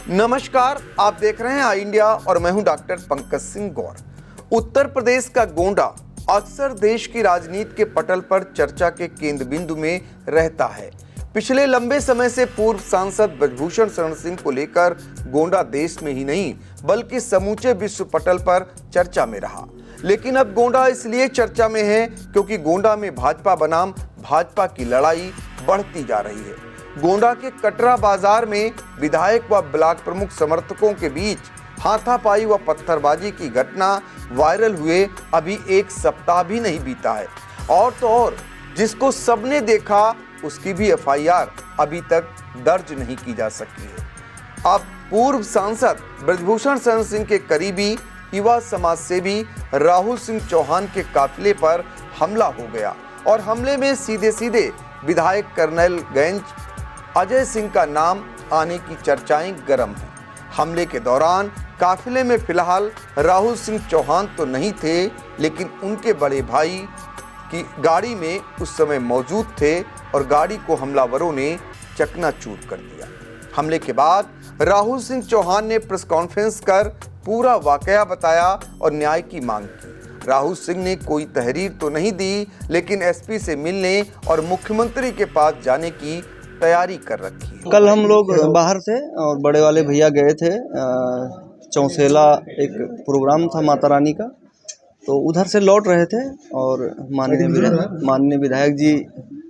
नमस्कार, आप देख रहे हैं आई इंडिया और मैं हूं डॉक्टर पंकज सिंह गौर। उत्तर प्रदेश का गोंडा अक्सर देश की राजनीति के पटल पर चर्चा के केंद्र बिंदु में रहता है। पिछले लंबे समय से पूर्व सांसद ब्रजभूषण शरण सिंह को लेकर गोंडा देश में ही नहीं बल्कि समूचे विश्व पटल पर चर्चा में रहा। लेकिन अब गोंडा इसलिए चर्चा में है क्योंकि गोंडा में भाजपा बनाम भाजपा की लड़ाई बढ़ती जा रही है। गोंडा के कटरा बाजार में विधायक व ब्लॉक प्रमुख समर्थकों के बीच हाथापाई व पत्थरबाजी की घटना वायरल हुए अभी एक सप्ताह भी नहीं बीता है। और तो और जिसको सबने देखा उसकी भी एफआईआर अभी तक दर्ज नहीं की जा सकी है। अब पूर्व सांसद ब्रजभूषण शरण सिंह के करीबी युवा समाज सेवी राहुल सिंह चौहान के काफिले पर हमला हो गया और हमले में सीधे सीधे विधायक कर्नलगंज अजय सिंह का नाम आने की चर्चाएं गर्म हैं। हमले के दौरान काफिले में फिलहाल राहुल सिंह चौहान तो नहीं थे, लेकिन उनके बड़े भाई की गाड़ी में उस समय मौजूद थे और गाड़ी को हमलावरों ने चकनाचूर कर दिया। हमले के बाद राहुल सिंह चौहान ने प्रेस कॉन्फ्रेंस कर पूरा वाकया बताया और न्याय की मांग की। राहुल सिंह ने कोई तहरीर तो नहीं दी, लेकिन एसपी से मिलने और मुख्यमंत्री के पास जाने की तैयारी कर रखी है। कल हम लोग बाहर से और बड़े वाले भैया गए थे चौसेला, एक प्रोग्राम था माता रानी का, तो उधर से लौट रहे थे और माननीय विधायक जी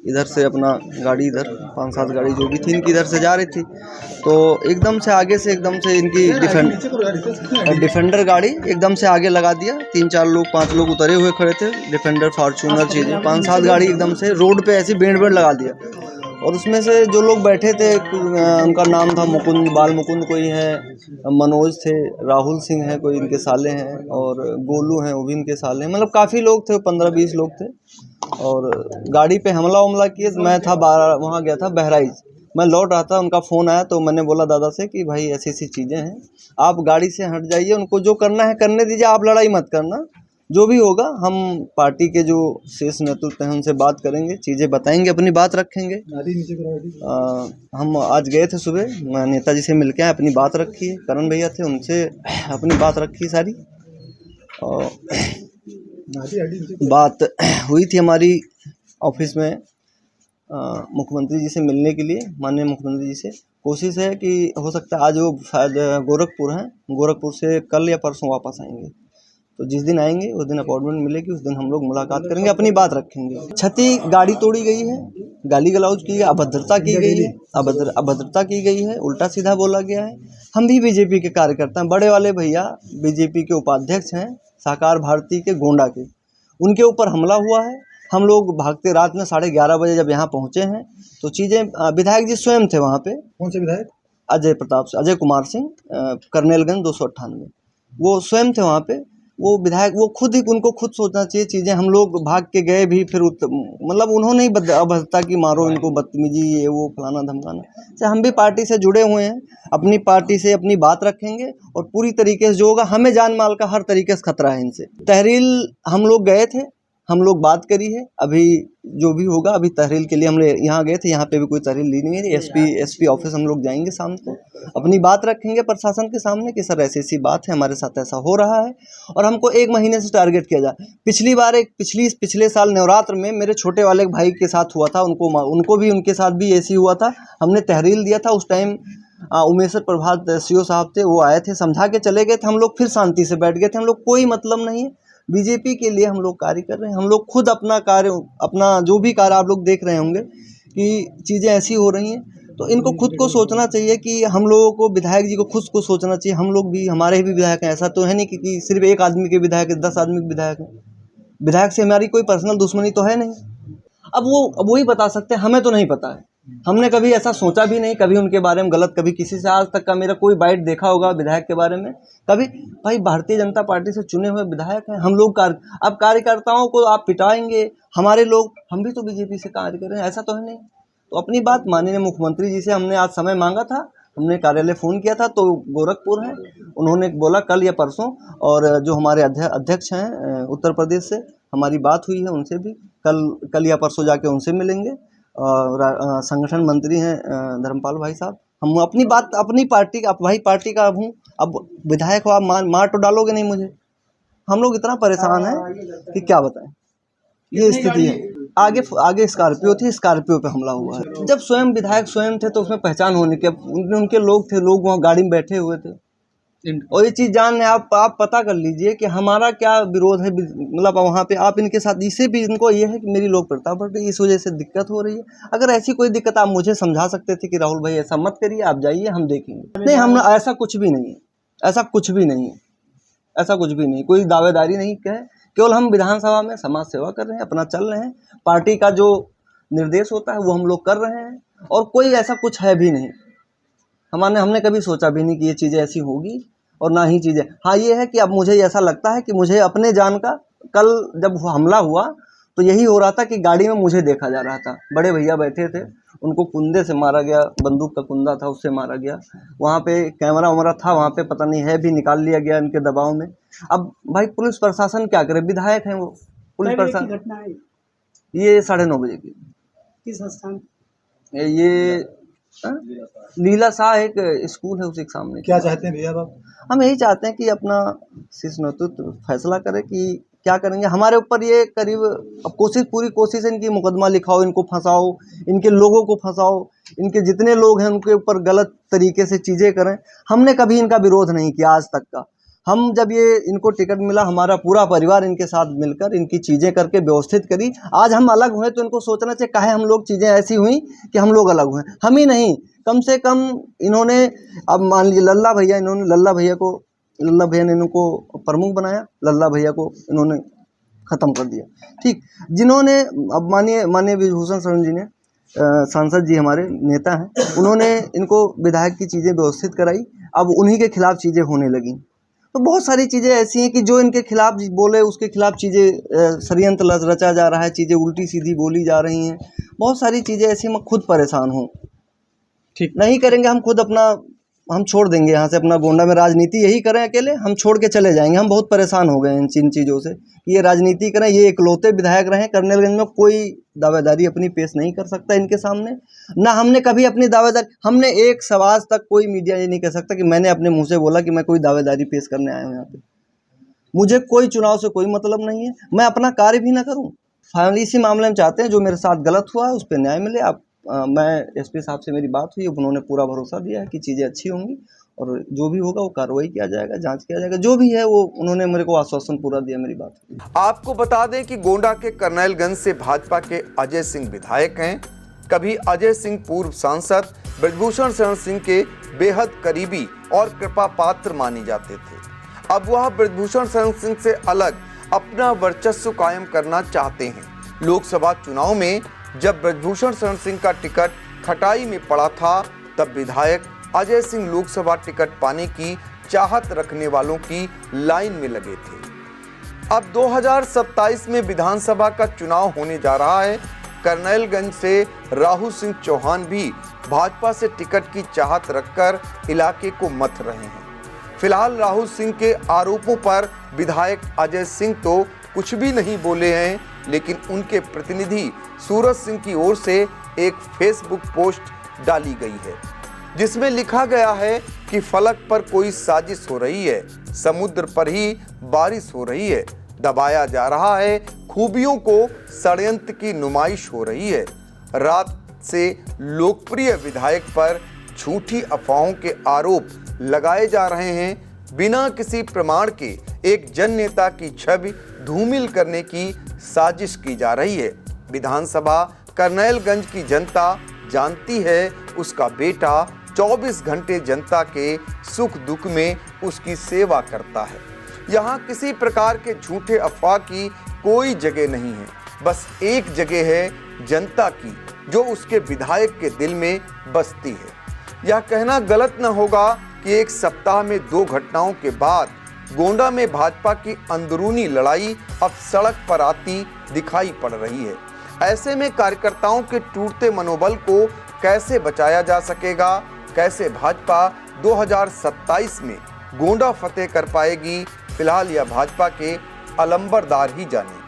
इधर से अपना गाड़ी, इधर 5-7 गाड़ी जो भी थी इनकी इधर से जा रही थी, तो एकदम से आगे से इनकी डिफेंडर गाड़ी एकदम से आगे लगा दिया। 3-4 लोग 5 लोग उतरे हुए खड़े थे, डिफेंडर फॉर्च्यूनर चीज़ें 5-7 गाड़ी एकदम से रोड पे ऐसी बेंड लगा दिया। और उसमें से जो लोग बैठे थे उनका नाम था मुकुंद, बाल मुकुंद कोई है, मनोज थे, राहुल सिंह है कोई इनके साले हैं, और गोलू हैं वो भी इनके साले हैं। मतलब काफ़ी लोग थे, 15-20 लोग थे और गाड़ी पे हमला किए। मैं था वहाँ गया था बहराइच, मैं लौट रहा था, उनका फ़ोन आया तो मैंने बोला दादा से कि भाई ऐसी ऐसी चीज़ें हैं, आप गाड़ी से हट जाइए, उनको जो करना है करने दीजिए, आप लड़ाई मत करना, जो भी होगा हम पार्टी के जो शीर्ष नेतृत्व हैं उनसे बात करेंगे, चीज़ें बताएंगे, अपनी बात रखेंगे। हम आज गए थे सुबह, मैं नेताजी से मिल के आए, अपनी बात रखी है, करण भैया थे उनसे अपनी बात रखी सारी, और बात हुई थी हमारी ऑफिस में मुख्यमंत्री जी से मिलने के लिए। माननीय मुख्यमंत्री जी से कोशिश है कि हो सकता है आज वो शायद गोरखपुर हैं, गोरखपुर से कल या परसों वापस आएंगे, तो जिस दिन आएंगे उस दिन अपॉइंटमेंट मिलेगी, उस दिन हम लोग मुलाकात करेंगे, अपनी बात रखेंगे। क्षति गाड़ी तोड़ी गई है, गाली गलौज की है, अभद्रता की गई है, अभद्रता की गई है, उल्टा सीधा बोला गया है। हम भी बीजेपी के कार्यकर्ता हैं, बड़े वाले भैया बीजेपी के उपाध्यक्ष हैं सहकार भारती के गोंडा के, उनके ऊपर हमला हुआ है। हम लोग भागते रात में 11:30 बजे जब यहाँ पहुँचे हैं तो चीज़ें, विधायक जी स्वयं थे वहाँ पे। कौन से विधायक? अजय कुमार सिंह, कर्नलगंज 298, वो स्वयं थे वहाँ पे। वो विधायक, वो खुद ही, उनको खुद सोचना चाहिए चीज़ें। हम लोग भाग के गए भी, फिर मतलब उन्होंने ही अभद्रता की, मारो इनको, बदतमीजी, ये वो फलाना धमकाना। से हम भी पार्टी से जुड़े हुए हैं, अपनी पार्टी से अपनी बात रखेंगे और पूरी तरीके से जो होगा, हमें जान माल का हर तरीके से खतरा है इनसे। तहरील हम लोग गए थे, हम लोग बात करी है, अभी जो भी होगा, अभी तहरील के लिए हम यहाँ गए थे, यहाँ पे भी कोई तहरील ली नहीं है। एसपी ऑफिस हम लोग जाएंगे शाम को, अपनी बात रखेंगे प्रशासन के सामने कि सर ऐसी ऐसी बात है, हमारे साथ ऐसा हो रहा है और हमको 1 महीने से टारगेट किया जाए। पिछले साल नवरात्र में मेरे छोटे वाले भाई के साथ हुआ था, उनको भी, उनके साथ भी ऐसी हुआ था। हमने तहरील दिया था, उस टाइम उमेश प्रभात सीओ साहब थे, वो आए थे, समझा के चले गए थे, हम लोग फिर शांति से बैठ गए थे। हम लोग कोई मतलब नहीं है, बीजेपी के लिए हम लोग कार्य कर रहे हैं। हम लोग खुद अपना कार्य, अपना जो भी कार्य आप लोग देख रहे होंगे कि चीज़ें ऐसी हो रही हैं, तो इनको खुद को सोचना चाहिए कि हम लोगों को, विधायक जी को खुद को सोचना चाहिए। हम लोग भी, हमारे भी विधायक हैं, ऐसा तो है नहीं कि सिर्फ एक आदमी के विधायक है, 10 आदमी के विधायक हैं। विधायक से हमारी कोई पर्सनल दुश्मनी तो है नहीं। अब वो ही बता सकते हैं, हमें तो नहीं पता है, हमने कभी ऐसा सोचा भी नहीं, कभी उनके बारे में गलत, कभी किसी से आज तक का मेरा कोई बाइट देखा होगा विधायक के बारे में कभी? भाई भारतीय जनता पार्टी से चुने हुए विधायक हैं हम लोग। अब कार्यकर्ताओं को आप पिटाएंगे, हमारे लोग, हम भी तो बीजेपी से कार्य कर रहे हैं, ऐसा तो है नहीं। तो अपनी बात माननीय मुख्यमंत्री जी से हमने आज समय मांगा था, हमने कार्यालय फ़ोन किया था, तो गोरखपुर हैं, उन्होंने बोला कल या परसों। और जो हमारे अध्यक्ष हैं उत्तर प्रदेश से, हमारी बात हुई है उनसे भी, कल या परसों जाके उनसे मिलेंगे। संगठन मंत्री हैं धर्मपाल भाई साहब, हम अपनी बात अपनी पार्टी का भाई पार्टी का हूँ, अब विधायक हो आप मार तो डालोगे नहीं मुझे। हम लोग इतना परेशान हैं कि क्या बताएं, ये स्थिति है। आगे स्कॉर्पियो थी, स्कॉर्पियो पे हमला हुआ है। जब स्वयं विधायक स्वयं थे तो उसमें पहचान होने के उनके लोग थे, लोग वहाँ गाड़ी में बैठे हुए थे। और ये चीज़ जान आप पता कर लीजिए कि हमारा क्या विरोध है, मतलब वहाँ पे आप इनके साथ इससे भी इनको ये है कि मेरी लोकप्रियता बढ़ रही है, इस वजह से दिक्कत हो रही है। अगर ऐसी कोई दिक्कत आप मुझे समझा सकते थे कि राहुल भाई ऐसा मत करिए, आप जाइए हम देखेंगे। नहीं, हम ऐसा कुछ भी नहीं है, ऐसा कुछ भी नहीं है, ऐसा कुछ भी नहीं, कोई दावेदारी नहीं है। केवल हम विधानसभा में समाज सेवा कर रहे हैं, अपना चल रहे हैं, पार्टी का जो निर्देश होता है वो हम लोग कर रहे हैं, और कोई ऐसा कुछ है भी नहीं। हमने कभी सोचा भी नहीं कि ये चीज़ें ऐसी होगी, और ना ही चीज़ें। हाँ, ये है कि अब मुझे ऐसा लगता है कि मुझे अपने जान का, कल जब हमला हुआ तो यही हो रहा था कि गाड़ी में मुझे देखा जा रहा था, बड़े भैया बैठे थे, उनको कुंदे से मारा गया, बंदूक का कुंदा था उससे मारा गया। वहाँ पे कैमरा वैमरा था, वहाँ पे पता नहीं है भी, निकाल लिया गया इनके दबाव में। अब भाई पुलिस प्रशासन क्या करे, विधायक हैं वो, पुलिस प्रशासन। घटना है ये 9:30 बजे की। किस स्थान? ये लीला शाह एक स्कूल है, उसी के सामने। क्या चाहते हैं भैया आप? हम यही चाहते हैं कि अपना शीर्ष नेतृत्व फैसला करे कि क्या करेंगे। हमारे ऊपर ये करीब, अब पूरी कोशिश है इनकी, मुकदमा लिखाओ, इनको फंसाओ, इनके लोगों को फंसाओ, इनके जितने लोग हैं उनके ऊपर गलत तरीके से चीज़ें करें। हमने कभी इनका विरोध नहीं किया आज तक का। हम जब ये इनको टिकट मिला, हमारा पूरा परिवार इनके साथ मिलकर इनकी चीज़ें करके व्यवस्थित करी। आज हम अलग हुए तो इनको सोचना चाहिए काहे हम लोग चीज़ें ऐसी हुई कि हम लोग अलग हुए। हम ही नहीं, कम से कम इन्होंने, अब मान लीजिए लल्ला भैया ने इनको प्रमुख बनाया, लल्ला भैया को इन्होंने ख़त्म कर दिया। ठीक, जिन्होंने अब माननीय विभूषण शरण जी ने, सांसद जी हमारे नेता हैं, उन्होंने इनको विधायक की चीज़ें व्यवस्थित कराई, अब उन्हीं के खिलाफ चीज़ें होने लगी। तो बहुत सारी चीज़ें ऐसी हैं कि जो इनके खिलाफ बोले उसके खिलाफ चीज़ें षड्यंत्र रचा जा रहा है, चीज़ें उल्टी सीधी बोली जा रही हैं। बहुत सारी चीज़ें ऐसी, मैं खुद परेशान हूँ। ठीक, नहीं करेंगे हम खुद अपना, हम छोड़ देंगे यहाँ से अपना गोंडा में राजनीति, यही करें अकेले, हम छोड़ के चले जाएंगे। हम बहुत परेशान हो गए इन चीज़ों से कि ये राजनीति करें, ये इकलौते विधायक रहें। कर्नलगंज में कोई दावेदारी अपनी पेश नहीं कर सकता इनके सामने, ना हमने कभी अपनी दावेदारी, हमने एक सवाल तक कोई मीडिया ये नहीं कह सकता कि मैंने अपने मुँह से बोला कि मैं कोई दावेदारी पेश करने आया हूँ यहाँ पे। मुझे कोई चुनाव से कोई मतलब नहीं है, मैं अपना कार्य भी ना करूँ। फाइनली इसी मामले में चाहते हैं जो मेरे साथ गलत हुआ है उस पर न्याय मिले। मैं एसपी साहब से मेरी बात हुई, उन्होंने पूरा भरोसा दिया है कि चीज़ें अच्छी होंगी और जो भी होगा वो कार्रवाई किया जाएगा, जांच किया जाएगा, जो भी है वो उन्होंने मेरे को आश्वासन पूरा दिया मेरी बात। आपको बता दें कि गोंडा के कर्नलगंज से भाजपा के अजय सिंह विधायक हैं। कभी अजय सिंह पूर्व सांसद ब्रजभूषण शरण सिंह के बेहद करीबी और कृपा पात्र माने जाते थे। अब वह ब्रजभूषण शरण सिंह से अलग अपना वर्चस्व कायम करना चाहते हैं। लोकसभा चुनाव में जब ब्रजभूषण शरण सिंह का टिकट खटाई में पड़ा था, तब विधायक अजय सिंह लोकसभा टिकट पाने की चाहत रखने वालों की लाइन में लगे थे। अब 2027 में विधानसभा का चुनाव होने जा रहा है। कर्नलगंज से राहुल सिंह चौहान भी भाजपा से टिकट की चाहत रखकर इलाके को मथ रहे हैं। फिलहाल राहुल सिंह के आरोपों पर विधायक अजय सिंह तो कुछ भी नहीं बोले हैं, लेकिन उनके प्रतिनिधि सूरज सिंह की ओर से एक फेसबुक पोस्ट डाली गई है जिसमें लिखा गया है कि फलक पर कोई साजिश हो रही है, समुद्र पर ही बारिश हो रही है, दबाया जा रहा है, खूबियों को षड्यंत्र की नुमाइश हो रही है। रात से लोकप्रिय विधायक पर झूठी अफवाहों के आरोप लगाए जा रहे हैं। बिना किसी प्रमाण के एक जन नेता की छवि धूमिल करने की साजिश की जा रही है। विधानसभा कर्नलगंज की जनता जानती है उसका बेटा 24 घंटे जनता के सुख दुख में उसकी सेवा करता है। यहाँ किसी प्रकार के झूठे अफवाह की कोई जगह नहीं है। बस एक जगह है जनता की, जो उसके विधायक के दिल में बसती है। यह कहना गलत न होगा कि एक सप्ताह में 2 घटनाओं के बाद गोंडा में भाजपा की अंदरूनी लड़ाई अब सड़क पर आती दिखाई पड़ रही है। ऐसे में कार्यकर्ताओं के टूटते मनोबल को कैसे बचाया जा सकेगा, कैसे भाजपा 2027 में गोंडा फतेह कर पाएगी, फिलहाल यह भाजपा के अलंबरदार ही जाने।